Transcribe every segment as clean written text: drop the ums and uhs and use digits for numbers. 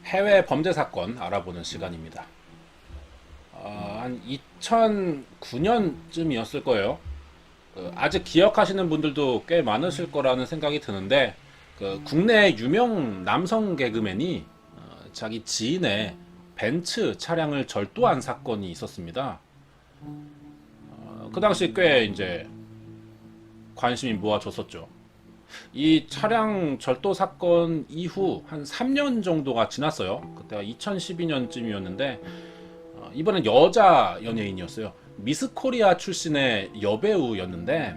해외 범죄 사건 알아보는 시간입니다. 한 2009년쯤이었을 거예요. 아직 기억하시는 분들도 꽤 많으실 거라는 생각이 드는데, 국내 유명 남성 개그맨이 자기 지인의 벤츠 차량을 절도한 사건이 있었습니다. 그 당시 꽤 이제 관심이 모아졌었죠. 이 차량 절도 사건 이후 한 3년 정도가 지났어요. 그때가 2012년쯤이었는데 이번엔 여자 연예인이었어요. 미스 코리아 출신의 여배우였는데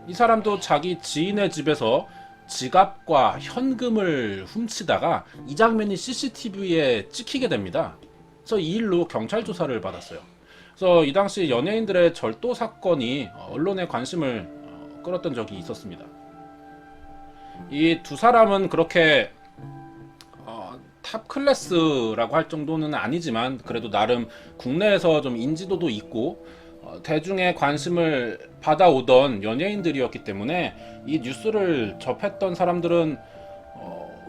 이 사람도 자기 지인의 집에서 지갑과 현금을 훔치다가 이 장면이 CCTV에 찍히게 됩니다. 그래서 이 일로 경찰 조사를 받았어요. 그래서 이 당시 연예인들의 절도 사건이 언론의 관심을 끌었던 적이 있었습니다. 이 두 사람은 그렇게 탑 클래스라고 할 정도는 아니지만 그래도 나름 국내에서 좀 인지도도 있고 대중의 관심을 받아오던 연예인들이었기 때문에 이 뉴스를 접했던 사람들은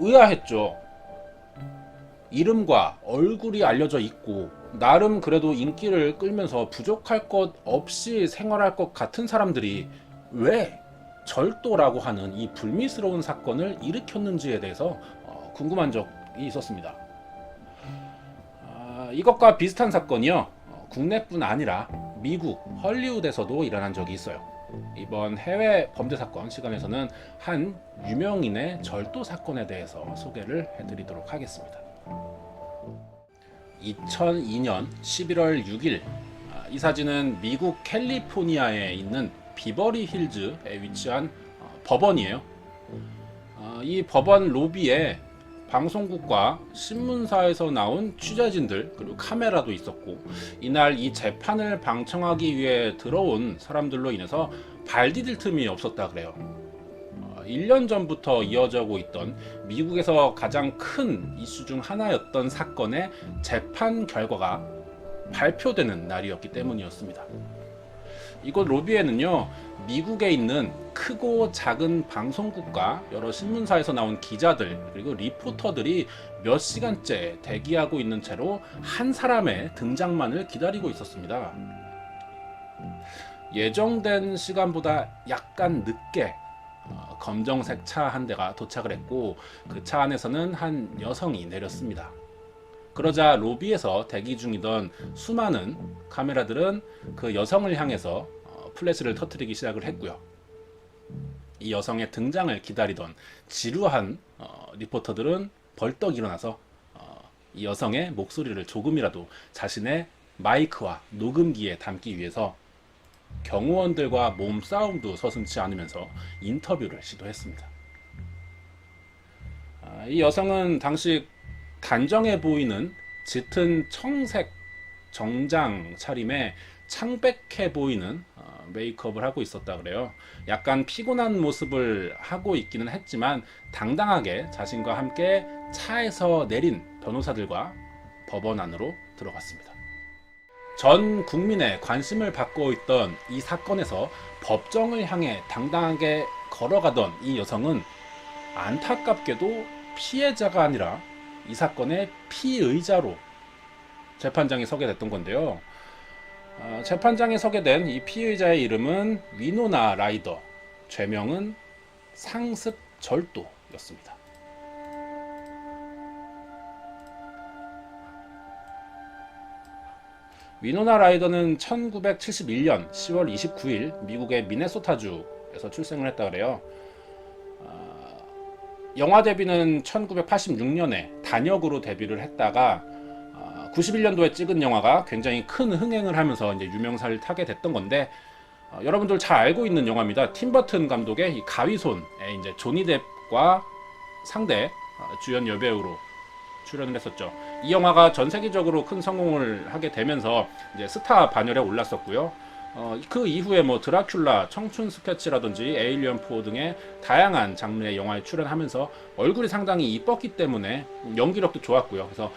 의아했죠. 이름과 얼굴이 알려져 있고 나름 그래도 인기를 끌면서 부족할 것 없이 생활할 것 같은 사람들이 왜 절도라고 하는 이 불미스러운 사건을 일으켰는지에 대해서 궁금한 적이 있었습니다. 이것과 비슷한 사건이요. 국내뿐 아니라 미국 헐리우드에서도 일어난 적이 있어요. 이번 해외 범죄 사건 시간에서는 한 유명인의 절도 사건에 대해서 소개를 해드리도록 하겠습니다. 2002년 11월 6일 이 사진은 미국 캘리포니아에 있는 비버리 힐즈에 위치한 법원이에요. 이 법원 로비에 방송국과 신문사에서 나온 취재진들 그리고 카메라도 있었고 이날 이 재판을 방청하기 위해 들어온 사람들로 인해서 발 디딜 틈이 없었다 그래요. 1년 전부터 이어져 오고 있던 미국에서 가장 큰 이슈 중 하나였던 사건의 재판 결과가 발표되는 날이었기 때문이었습니다. 이곳 로비에는요, 미국에 있는 크고 작은 방송국과 여러 신문사에서 나온 기자들 그리고 리포터들이 몇 시간째 대기하고 있는 채로 한 사람의 등장만을 기다리고 있었습니다. 예정된 시간보다 약간 늦게 검정색 차 한 대가 도착을 했고 그 차 안에서는 한 여성이 내렸습니다. 그러자 로비에서 대기 중이던 수많은 카메라들은 그 여성을 향해서 플래시를 터뜨리기 시작을 했고요. 이 여성의 등장을 기다리던 지루한 리포터들은 벌떡 일어나서 이 여성의 목소리를 조금이라도 자신의 마이크와 녹음기에 담기 위해서 경호원들과 몸싸움도 서슴지 않으면서 인터뷰를 시도했습니다. 이 여성은 당시 단정해 보이는 짙은 청색 정장 차림에 창백해 보이는 메이크업을 하고 있었다 그래요. 약간 피곤한 모습을 하고 있기는 했지만 당당하게 자신과 함께 차에서 내린 변호사들과 법원 안으로 들어갔습니다. 전 국민의 관심을 받고 있던 이 사건에서 법정을 향해 당당하게 걸어가던 이 여성은 안타깝게도 피해자가 아니라 이 사건의 피의자로 재판장에 서게 됐던 건데요. 재판장에 서게 된 이 피의자의 이름은 위노나 라이더, 죄명은 상습 절도였습니다. 위노나 라이더는 1971년 10월 29일 미국의 미네소타주에서 출생을 했다 그래요. 영화 데뷔는 1986년에 단역으로 데뷔를 했다가 91년도에 찍은 영화가 굉장히 큰 흥행을 하면서 이제 유명세를 타게 됐던 건데 여러분들 잘 알고 있는 영화입니다. 팀 버튼 감독의 이 가위손에 이제 조니 뎁과 상대 주연 여배우로 출연을 했었죠. 이 영화가 전 세계적으로 큰 성공을 하게 되면서 이제 스타 반열에 올랐었고요. 그 이후에 뭐 드라큘라, 청춘 스케치라든지 에일리언 4 등의 다양한 장르의 영화에 출연하면서 얼굴이 상당히 이뻤기 때문에 연기력도 좋았고요. 그래서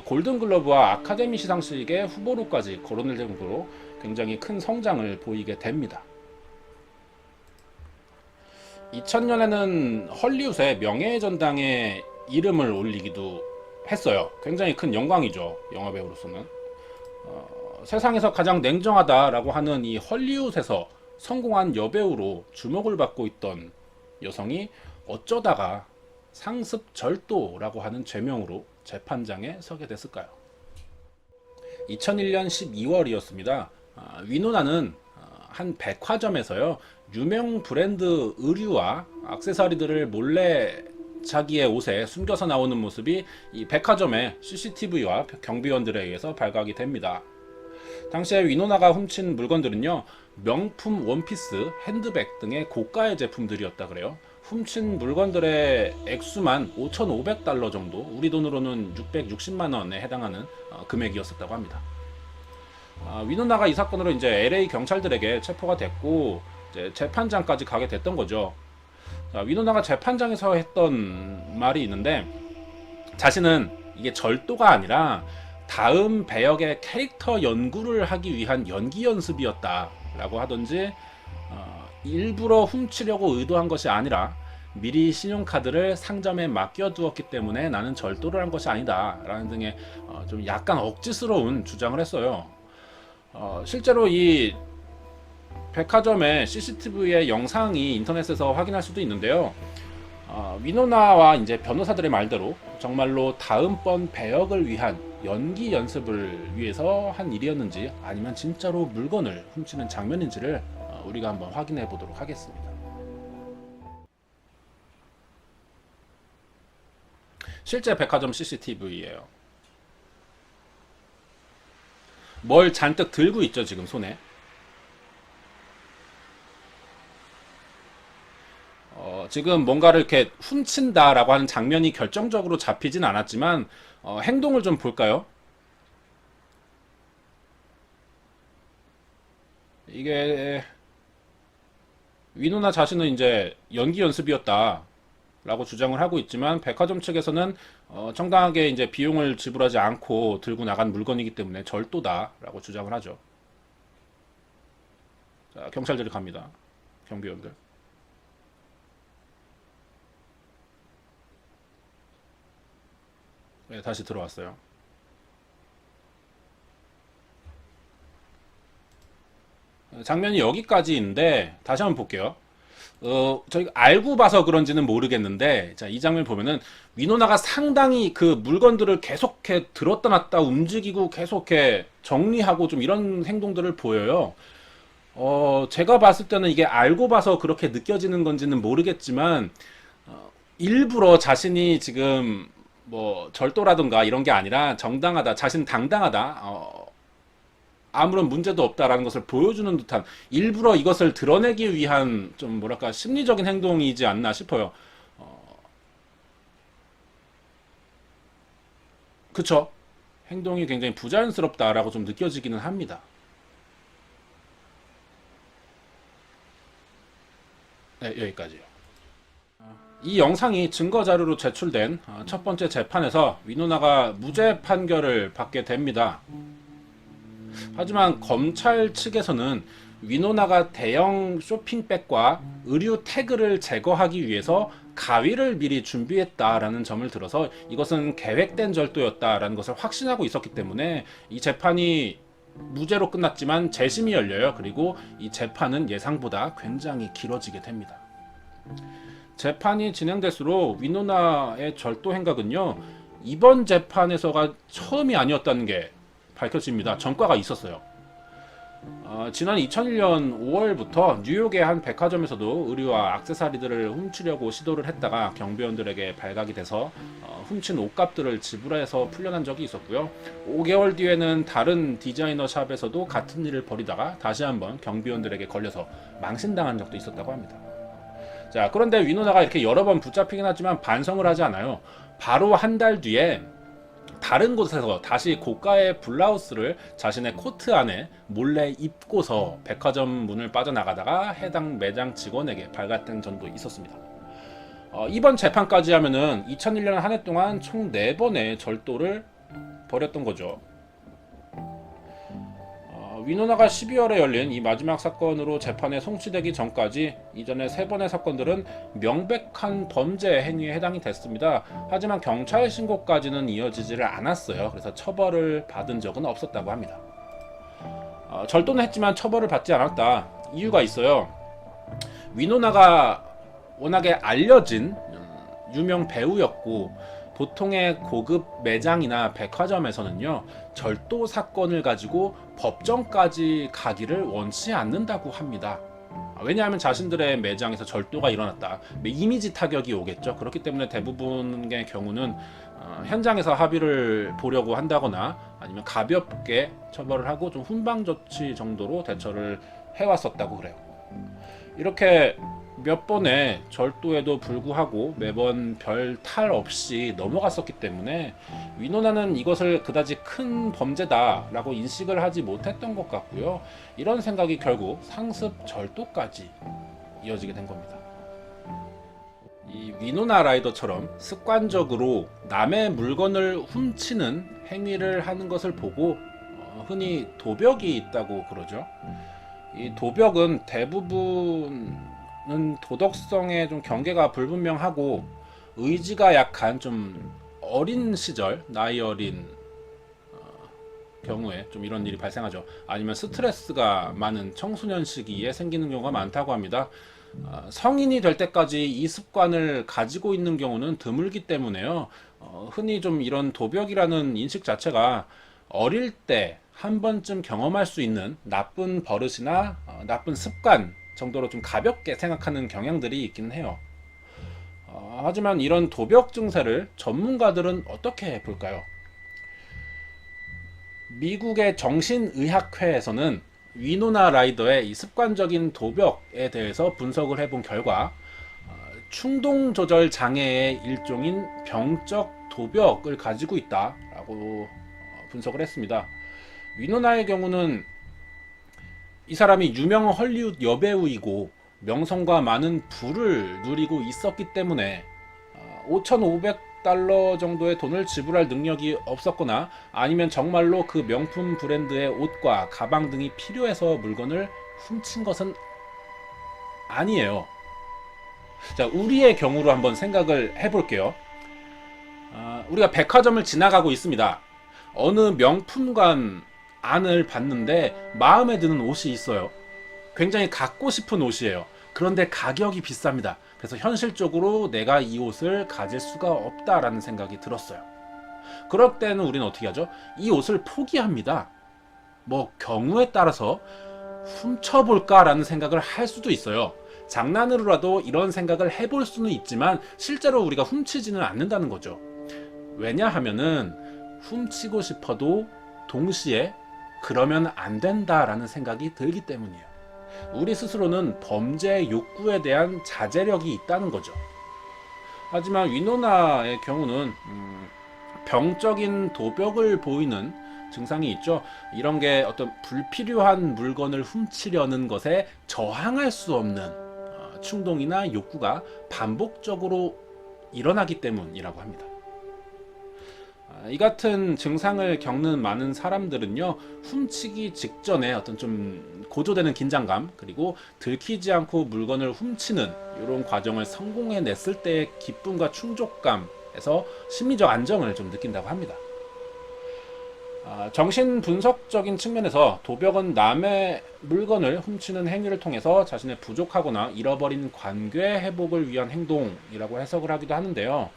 골든글러브와 아카데미 시상식의 후보로까지 거론될 정도로 굉장히 큰 성장을 보이게 됩니다. 2000년에는 헐리우드의 명예의 전당에 이름을 올리기도 했어요. 굉장히 큰 영광이죠. 영화배우로서는. 세상에서 가장 냉정하다라고 하는 이 헐리우드에서 성공한 여배우로 주목을 받고 있던 여성이 어쩌다가 상습 절도라고 하는 죄명으로 재판장에 서게 됐을까요? 2001년 12월이었습니다. 위노나는 한 백화점에서요, 유명 브랜드 의류와 액세서리들을 몰래 자기의 옷에 숨겨서 나오는 모습이 이 백화점의 CCTV와 경비원들에 의해서 발각이 됩니다. 당시에 위노나가 훔친 물건들은요, 명품 원피스, 핸드백 등의 고가의 제품들이었다 그래요. 훔친 물건들의 액수만 5,500달러 정도, 우리 돈으로는 660만 원에 해당하는 금액이었었다고 합니다. 위노나가 이 사건으로 이제 LA 경찰들에게 체포가 됐고 이제 재판장까지 가게 됐던 거죠. 위노나가 재판장에서 했던 말이 있는데, 자신은 이게 절도가 아니라 다음 배역의 캐릭터 연구를 하기 위한 연기 연습이었다라고 하던지, 일부러 훔치려고 의도한 것이 아니라 미리 신용카드를 상점에 맡겨두었기 때문에 나는 절도를 한 것이 아니다 라는 등의 좀 약간 억지스러운 주장을 했어요. 실제로 이 백화점의 CCTV의 영상이 인터넷에서 확인할 수도 있는데요. 위노나와 이제 변호사들의 말대로 정말로 다음번 배역을 위한 연기 연습을 위해서 한 일이었는지, 아니면 진짜로 물건을 훔치는 장면인지를 우리가 한번 확인해 보도록 하겠습니다. 실제 백화점 CCTV예요. 뭘 잔뜩 들고 있죠, 지금 손에. 지금 뭔가를 이렇게 훔친다라고 하는 장면이 결정적으로 잡히진 않았지만, 행동을 좀 볼까요? 이게 위노나 자신은 이제 연기 연습이었다라고 주장을 하고 있지만, 백화점 측에서는 정당하게 이제 비용을 지불하지 않고 들고 나간 물건이기 때문에 절도다라고 주장을 하죠. 자, 경찰들이 갑니다. 경비원들. 네, 다시 들어왔어요. 장면이 여기까지인데 다시 한번 볼게요. 저희가 알고 봐서 그런지는 모르겠는데, 자, 이 장면 보면은 위노나가 상당히 그 물건들을 계속해 들었다 놨다 움직이고 계속해 정리하고 좀 이런 행동들을 보여요. 제가 봤을 때는 이게 알고 봐서 그렇게 느껴지는 건지는 모르겠지만, 일부러 자신이 지금 뭐 절도라든가 이런 게 아니라 정당하다, 자신 당당하다, 아무런 문제도 없다라는 것을 보여주는 듯한, 일부러 이것을 드러내기 위한 좀 뭐랄까 심리적인 행동이지 않나 싶어요. 그쵸? 행동이 굉장히 부자연스럽다라고 좀 느껴지기는 합니다. 네, 여기까지요. 이 영상이 증거 자료로 제출된 첫 번째 재판에서 위노나가 무죄 판결을 받게 됩니다. 하지만 검찰 측에서는 위노나가 대형 쇼핑백과 의류 태그를 제거하기 위해서 가위를 미리 준비했다라는 점을 들어서 이것은 계획된 절도였다라는 것을 확신하고 있었기 때문에 이 재판이 무죄로 끝났지만 재심이 열려요. 그리고 이 재판은 예상보다 굉장히 길어지게 됩니다. 재판이 진행될수록 위노나의 절도 행각은요, 이번 재판에서가 처음이 아니었다는 게 밝혀집니다. 전과가 있었어요. 지난 2001년 5월부터 뉴욕의 한 백화점에서도 의류와 액세서리들을 훔치려고 시도를 했다가 경비원들에게 발각이 돼서 훔친 옷값들을 지불해서 풀려난 적이 있었고요. 5개월 뒤에는 다른 디자이너 샵에서도 같은 일을 벌이다가 다시 한번 경비원들에게 걸려서 망신당한 적도 있었다고 합니다. 자, 그런데 위노나가 이렇게 여러 번 붙잡히긴 하지만 반성을 하지 않아요. 바로 한 달 뒤에 다른 곳에서 다시 고가의 블라우스를 자신의 코트 안에 몰래 입고서 백화점 문을 빠져나가다가 해당 매장 직원에게 발각된 점도 있었습니다. 이번 재판까지 하면은 2001년 한 해 동안 총 4번의 절도를 벌였던 거죠. 위노나가 12월에 열린 이 마지막 사건으로 재판에 송치되기 전까지 이전에 3번의 사건들은 명백한 범죄 행위에 해당이 됐습니다. 하지만 경찰 신고까지는 이어지지를 않았어요. 그래서 처벌을 받은 적은 없었다고 합니다. 절도는 했지만 처벌을 받지 않았다. 이유가 있어요. 위노나가 워낙에 알려진 유명 배우였고, 보통의 고급 매장이나 백화점에서는요, 절도 사건을 가지고 법정까지 가기를 원치 않는다고 합니다. 왜냐하면 자신들의 매장에서 절도가 일어났다, 이미지 타격이 오겠죠. 그렇기 때문에 대부분의 경우는 현장에서 합의를 보려고 한다거나 아니면 가볍게 처벌을 하고 좀 훈방 조치 정도로 대처를 해왔었다고 그래요. 이렇게 몇 번의 절도에도 불구하고 매번 별 탈 없이 넘어갔었기 때문에 위노나는 이것을 그다지 큰 범죄다라고 인식을 하지 못했던 것 같고요. 이런 생각이 결국 상습 절도까지 이어지게 된 겁니다. 이 위노나 라이더처럼 습관적으로 남의 물건을 훔치는 행위를 하는 것을 보고 흔히 도벽이 있다고 그러죠. 이 도벽은 대부분은 도덕성에 좀 경계가 불분명하고 의지가 약한 좀 어린 시절, 나이 어린 경우에 좀 이런 일이 발생하죠. 아니면 스트레스가 많은 청소년 시기에 생기는 경우가 많다고 합니다. 성인이 될 때까지 이 습관을 가지고 있는 경우는 드물기 때문에요. 흔히 좀 이런 도벽이라는 인식 자체가 어릴 때 한 번쯤 경험할 수 있는 나쁜 버릇이나 나쁜 습관 정도로 좀 가볍게 생각하는 경향들이 있긴 해요. 하지만 이런 도벽 증세를 전문가들은 어떻게 볼까요? 미국의 정신의학회에서는 위노나 라이더의 이 습관적인 도벽에 대해서 분석을 해본 결과 충동 조절 장애의 일종인 병적 도벽을 가지고 있다라고 분석을 했습니다. 위노나의 경우는 이 사람이 유명 헐리우드 여배우이고 명성과 많은 부를 누리고 있었기 때문에 5,500달러 정도의 돈을 지불할 능력이 없었거나 아니면 정말로 그 명품 브랜드의 옷과 가방 등이 필요해서 물건을 훔친 것은 아니에요. 자, 우리의 경우로 한번 생각을 해볼게요. 우리가 백화점을 지나가고 있습니다. 어느 명품관 안을 봤는데 마음에 드는 옷이 있어요. 굉장히 갖고 싶은 옷이에요. 그런데 가격이 비쌉니다. 그래서 현실적으로 내가 이 옷을 가질 수가 없다라는 생각이 들었어요. 그럴 때는 우리는 어떻게 하죠? 이 옷을 포기합니다. 뭐 경우에 따라서 훔쳐볼까라는 생각을 할 수도 있어요. 장난으로라도 이런 생각을 해볼 수는 있지만 실제로 우리가 훔치지는 않는다는 거죠. 왜냐하면은 훔치고 싶어도 동시에 그러면 안 된다라는 생각이 들기 때문이에요. 우리 스스로는 범죄 욕구에 대한 자제력이 있다는 거죠. 하지만 위노나의 경우는 병적인 도벽을 보이는 증상이 있죠. 이런 게 어떤 불필요한 물건을 훔치려는 것에 저항할 수 없는 충동이나 욕구가 반복적으로 일어나기 때문이라고 합니다. 이 같은 증상을 겪는 많은 사람들은요, 훔치기 직전에 어떤 좀 고조되는 긴장감, 그리고 들키지 않고 물건을 훔치는 이런 과정을 성공해냈을 때의 기쁨과 충족감에서 심리적 안정을 좀 느낀다고 합니다. 정신 분석적인 측면에서 도벽은 남의 물건을 훔치는 행위를 통해서 자신의 부족하거나 잃어버린 관계 회복을 위한 행동이라고 해석을 하기도 하는데요.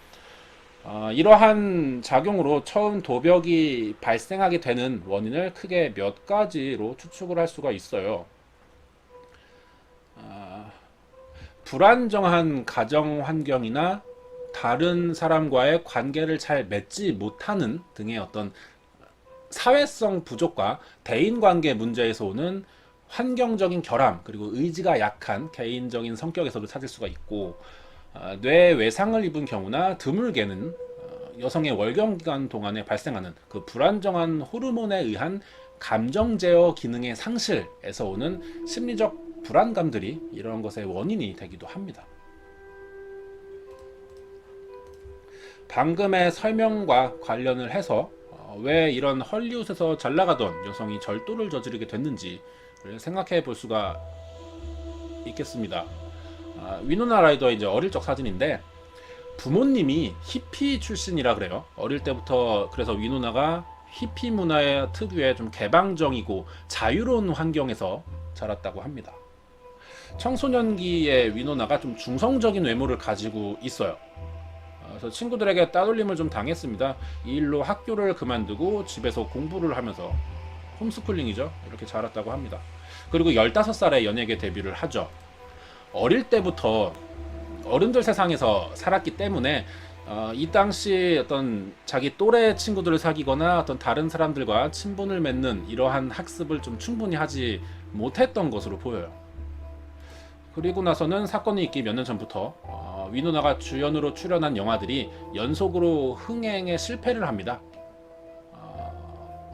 이러한 작용으로 처음 도벽이 발생하게 되는 원인을 크게 몇 가지로 추측을 할 수가 있어요. 불안정한 가정 환경이나 다른 사람과의 관계를 잘 맺지 못하는 등의 어떤 사회성 부족과 대인관계 문제에서 오는 환경적인 결함, 그리고 의지가 약한 개인적인 성격에서도 찾을 수가 있고, 뇌 외상을 입은 경우나 드물게는 여성의 월경기간 동안에 발생하는 그 불안정한 호르몬에 의한 감정 제어 기능의 상실에서 오는 심리적 불안감들이 이런 것의 원인이 되기도 합니다. 방금의 설명과 관련을 해서 왜 이런 헐리우드에서 잘 나가던 여성이 절도를 저지르게 됐는지를 생각해 볼 수가 있겠습니다. 위노나 라이더의 이제 어릴 적 사진인데 부모님이 히피 출신이라 그래요. 어릴 때부터 그래서 위노나가 히피 문화의 특유의 좀 개방적이고 자유로운 환경에서 자랐다고 합니다. 청소년기의 위노나가 좀 중성적인 외모를 가지고 있어요. 그래서 친구들에게 따돌림을 좀 당했습니다. 이 일로 학교를 그만두고 집에서 공부를 하면서 홈스쿨링이죠. 이렇게 자랐다고 합니다. 그리고 15살에 연예계 데뷔를 하죠. 어릴 때부터 어른들 세상에서 살았기 때문에 이 당시 어떤 자기 또래 친구들을 사귀거나 어떤 다른 사람들과 친분을 맺는 이러한 학습을 좀 충분히 하지 못했던 것으로 보여요. 그리고 나서는 사건이 있기 몇 년 전부터 위노나가 주연으로 출연한 영화들이 연속으로 흥행에 실패를 합니다.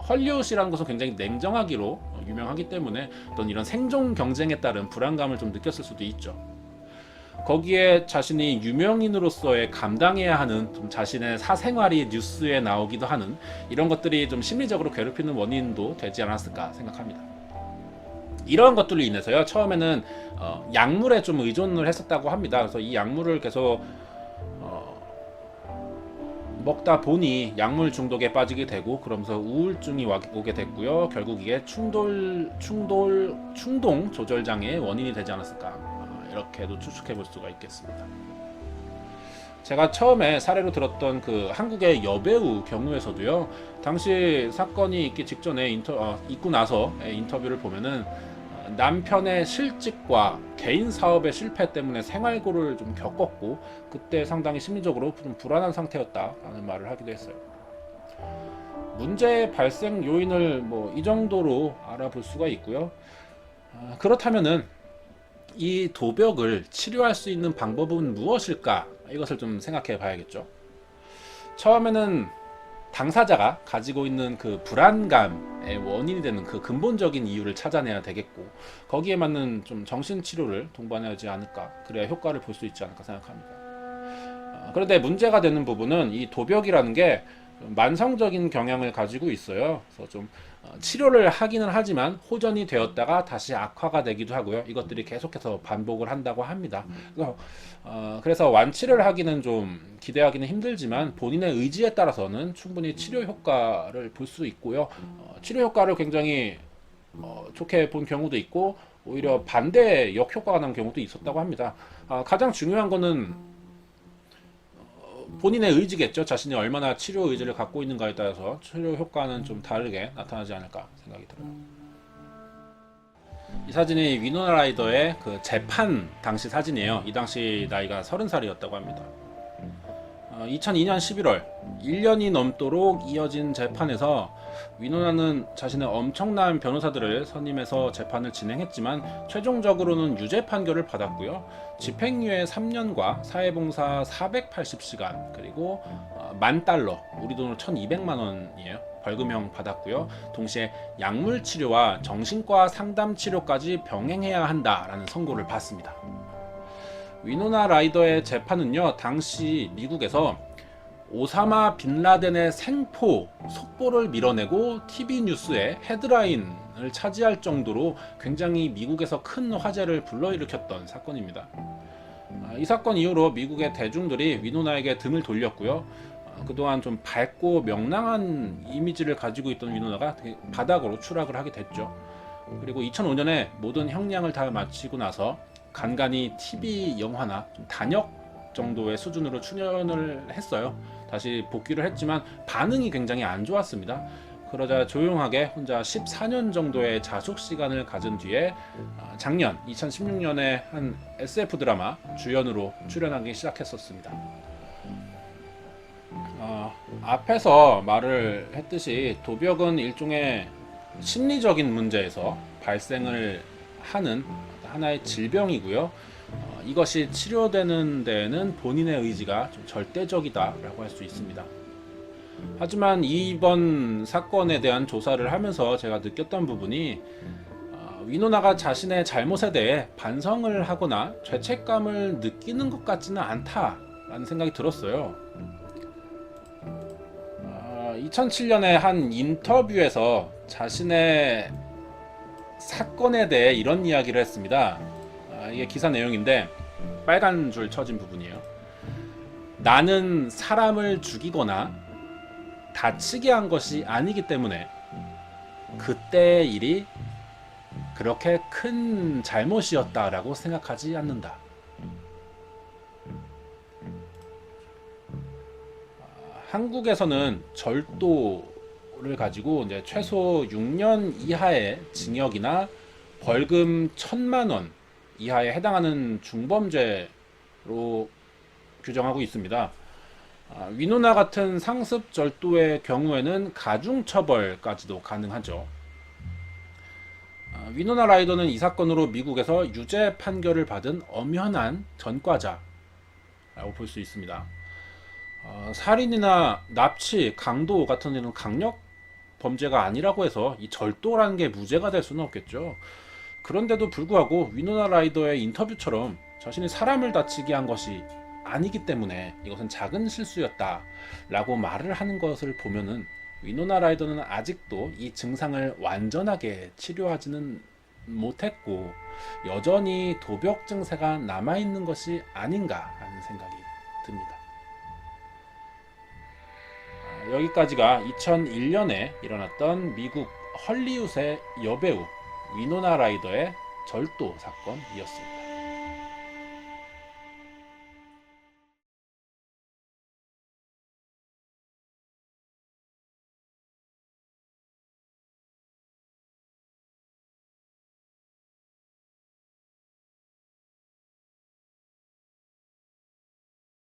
헐리우드이라는 것은 굉장히 냉정하기로 유명하기 때문에 어떤 이런 생존 경쟁에 따른 불안감을 좀 느꼈을 수도 있죠. 거기에 자신이 유명인으로서의 감당해야 하는 좀 자신의 사생활이 뉴스에 나오기도 하는 이런 것들이 좀 심리적으로 괴롭히는 원인도 되지 않았을까 생각합니다. 이런 것들로 인해서요, 처음에는 약물에 좀 의존을 했었다고 합니다. 그래서 이 약물을 계속 먹다 보니 약물 중독에 빠지게 되고 그러면서 우울증이 오게 됐고요. 결국 이게 충동 조절 장애의 원인이 되지 않았을까, 이렇게도 추측해 볼 수가 있겠습니다. 제가 처음에 사례로 들었던 그 한국의 여배우 경우에서도요, 당시 사건이 있기 직전에 있고 나서 인터뷰를 보면은 남편의 실직과 개인 사업의 실패 때문에 생활고를 좀 겪었고 그때 상당히 심리적으로 좀 불안한 상태였다라는 말을 하기도 했어요. 문제의 발생 요인을 이 정도로 알아볼 수가 있고요. 그렇다면은 이 도벽을 치료할 수 있는 방법은 무엇일까? 이것을 좀 생각해 봐야겠죠. 처음에는 당사자가 가지고 있는 그 불안감의 원인이 되는 그 근본적인 이유를 찾아내야 되겠고 거기에 맞는 좀 정신치료를 동반해야 하지 않을까, 그래야 효과를 볼 수 있지 않을까 생각합니다. 그런데 문제가 되는 부분은 이 도벽이라는 게 만성적인 경향을 가지고 있어요. 그래서 좀 치료를 하기는 하지만 호전이 되었다가 다시 악화가 되기도 하고요. 이것들이 계속해서 반복을 한다고 합니다. 그래서 완치를 하기는 좀 기대하기는 힘들지만 본인의 의지에 따라서는 충분히 치료 효과를 볼 수 있고요. 치료 효과를 굉장히 좋게 본 경우도 있고 오히려 반대 역효과가 난 경우도 있었다고 합니다. 가장 중요한 거는 본인의 의지겠죠. 자신이 얼마나 치료 의지를 갖고 있는가에 따라서 치료 효과는 좀 다르게 나타나지 않을까 생각이 들어요. 이 사진이 위노나 라이더의 그 재판 당시 사진이에요. 이 당시 나이가 30살이었다고 합니다. 2002년 11월 1년이 넘도록 이어진 재판에서 위노나는 자신의 엄청난 변호사들을 선임해서 재판을 진행했지만 최종적으로는 유죄 판결을 받았고요. 집행유예 3년과 사회봉사 480시간 그리고 $10,000, 우리 돈으로 1,200만 원이에요. 벌금형 받았고요. 동시에 약물 치료와 정신과 상담 치료까지 병행해야 한다라는 선고를 받습니다. 위노나 라이더의 재판은요, 당시 미국에서 오사마 빈라덴의 생포, 속보를 밀어내고 TV 뉴스의 헤드라인을 차지할 정도로 굉장히 미국에서 큰 화제를 불러일으켰던 사건입니다. 이 사건 이후로 미국의 대중들이 위노나에게 등을 돌렸고요. 그동안 좀 밝고 명랑한 이미지를 가지고 있던 위노나가 바닥으로 추락을 하게 됐죠. 그리고 2005년에 모든 형량을 다 마치고 나서 간간히 TV 영화나 좀 단역 정도의 수준으로 출연을 했어요. 다시 복귀를 했지만 반응이 굉장히 안 좋았습니다. 그러자 조용하게 혼자 14년 정도의 자숙 시간을 가진 뒤에 작년 2016년에 한 SF 드라마 주연으로 출연하기 시작했었습니다. 앞에서 말을 했듯이 도벽은 일종의 심리적인 문제에서 발생을 하는 하나의 질병이고요. 이것이 치료되는 데에는 본인의 의지가 좀 절대적이다라고 할 수 있습니다. 하지만 이번 사건에 대한 조사를 하면서 제가 느꼈던 부분이 위노나가 자신의 잘못에 대해 반성을 하거나 죄책감을 느끼는 것 같지는 않다라는 생각이 들었어요. 이 2007년에 한 인터뷰에서 자신의 사건에 대해 이런 이야기를 했습니다. 이게 기사 내용인데 빨간 줄 쳐진 부분이에요. 나는 사람을 죽이거나 다치게 한 것이 아니기 때문에 그때의 일이 그렇게 큰 잘못이었다라고 생각하지 않는다. 한국에서는 절도를 가지고 이제 최소 6년 이하의 징역이나 벌금 1,000만 원 이하에 해당하는 중범죄로 규정하고 있습니다. 위노나 같은 상습 절도의 경우에는 가중처벌까지도 가능하죠. 위노나 라이더는 이 사건으로 미국에서 유죄 판결을 받은 엄연한 전과자라고 볼 수 있습니다. 살인이나 납치, 강도 같은 이런 강력 범죄가 아니라고 해서 이 절도라는 게 무죄가 될 수는 없겠죠. 그런데도 불구하고 위노나 라이더의 인터뷰처럼 자신이 사람을 다치게 한 것이 아니기 때문에 이것은 작은 실수였다라고 말을 하는 것을 보면은 위노나 라이더는 아직도 이 증상을 완전하게 치료하지는 못했고 여전히 도벽 증세가 남아있는 것이 아닌가 하는 생각이 듭니다. 여기까지가 2001년에 일어났던 미국 헐리우드의 여배우 위노나 라이더의 절도 사건이었습니다.